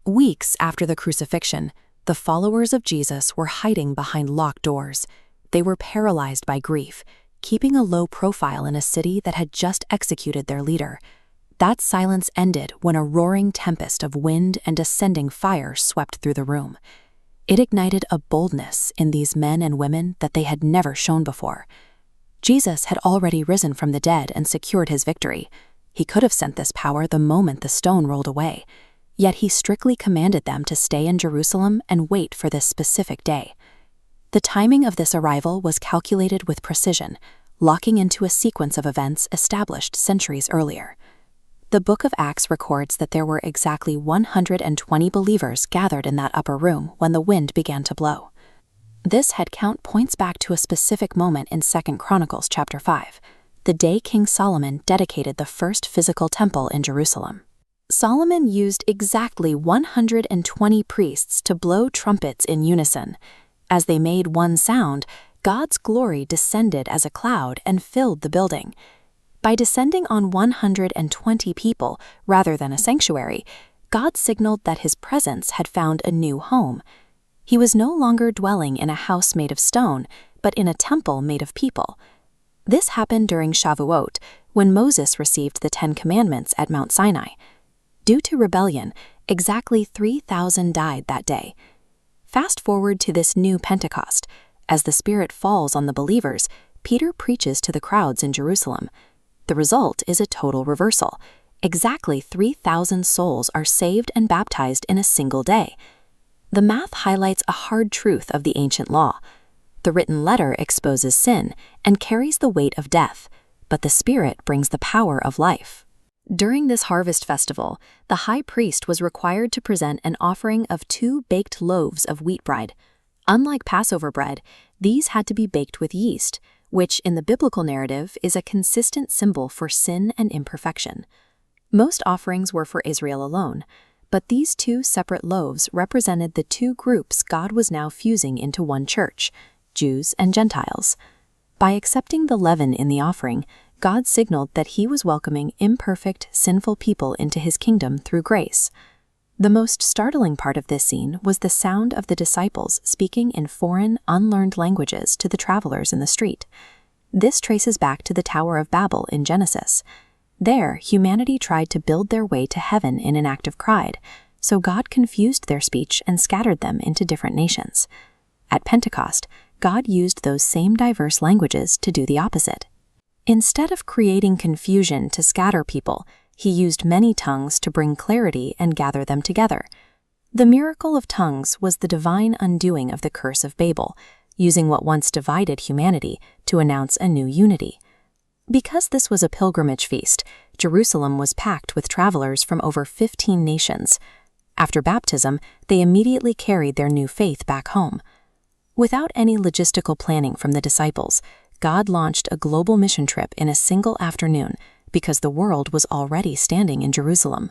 Weeks after the crucifixion, the followers of Jesus were hiding behind locked doors. They were paralyzed by grief, keeping a low profile in a city that had just executed their leader. That silence ended when a roaring tempest of wind and descending fire swept through the room. It ignited a boldness in these men and women that they had never shown before. Jesus had already risen from the dead and secured his victory. He could have sent this power the moment the stone rolled away. Yet he strictly commanded them to stay in Jerusalem and wait for this specific day. The timing of this arrival was calculated with precision, locking into a sequence of events established centuries earlier. The book of Acts records that there were exactly 120 believers gathered in that upper room when the wind began to blow. This head count points back to a specific moment in 2 Chronicles chapter 5, the day King Solomon dedicated the first physical temple in Jerusalem. Solomon used exactly 120 priests to blow trumpets in unison. As they made one sound, God's glory descended as a cloud and filled the building. By descending on 120 people rather than a sanctuary, God signaled that his presence had found a new home. He was no longer dwelling in a house made of stone, but in a temple made of people. This happened during Shavuot, when Moses received the 10 Commandments at Mount Sinai. Due to rebellion, exactly 3,000 died that day. Fast forward to this new Pentecost. As the Spirit falls on the believers, Peter preaches to the crowds in Jerusalem. The result is a total reversal. Exactly 3,000 souls are saved and baptized in a single day. The math highlights a hard truth of the ancient law. The written letter exposes sin and carries the weight of death, but the Spirit brings the power of life. During this harvest festival, the high priest was required to present an offering of 2 baked loaves of wheat bread. Unlike Passover bread, these had to be baked with yeast, which in the biblical narrative is a consistent symbol for sin and imperfection. Most offerings were for Israel alone, but these 2 separate loaves represented the 2 groups God was now fusing into one church, Jews and Gentiles. By accepting the leaven in the offering, God signaled that he was welcoming imperfect, sinful people into his kingdom through grace. The most startling part of this scene was the sound of the disciples speaking in foreign, unlearned languages to the travelers in the street. This traces back to the Tower of Babel in Genesis. There, humanity tried to build their way to heaven in an act of pride, so God confused their speech and scattered them into different nations. At Pentecost, God used those same diverse languages to do the opposite. Instead of creating confusion to scatter people, he used many tongues to bring clarity and gather them together. The miracle of tongues was the divine undoing of the curse of Babel, using what once divided humanity to announce a new unity. Because this was a pilgrimage feast, Jerusalem was packed with travelers from over 15 nations. After baptism, they immediately carried their new faith back home. Without any logistical planning from the disciples, God launched a global mission trip in a single afternoon because the world was already standing in Jerusalem.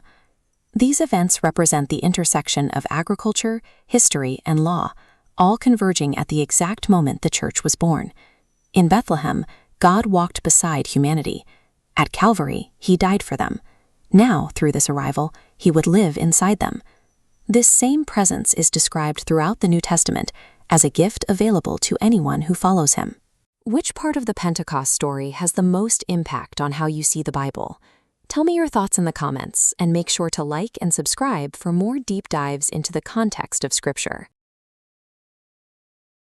These events represent the intersection of agriculture, history, and law, all converging at the exact moment the church was born. In Bethlehem, God walked beside humanity. At Calvary, he died for them. Now, through this arrival, he would live inside them. This same presence is described throughout the New Testament as a gift available to anyone who follows him. Which part of the Pentecost story has the most impact on how you see the Bible? Tell me your thoughts in the comments, and make sure to like and subscribe for more deep dives into the context of Scripture.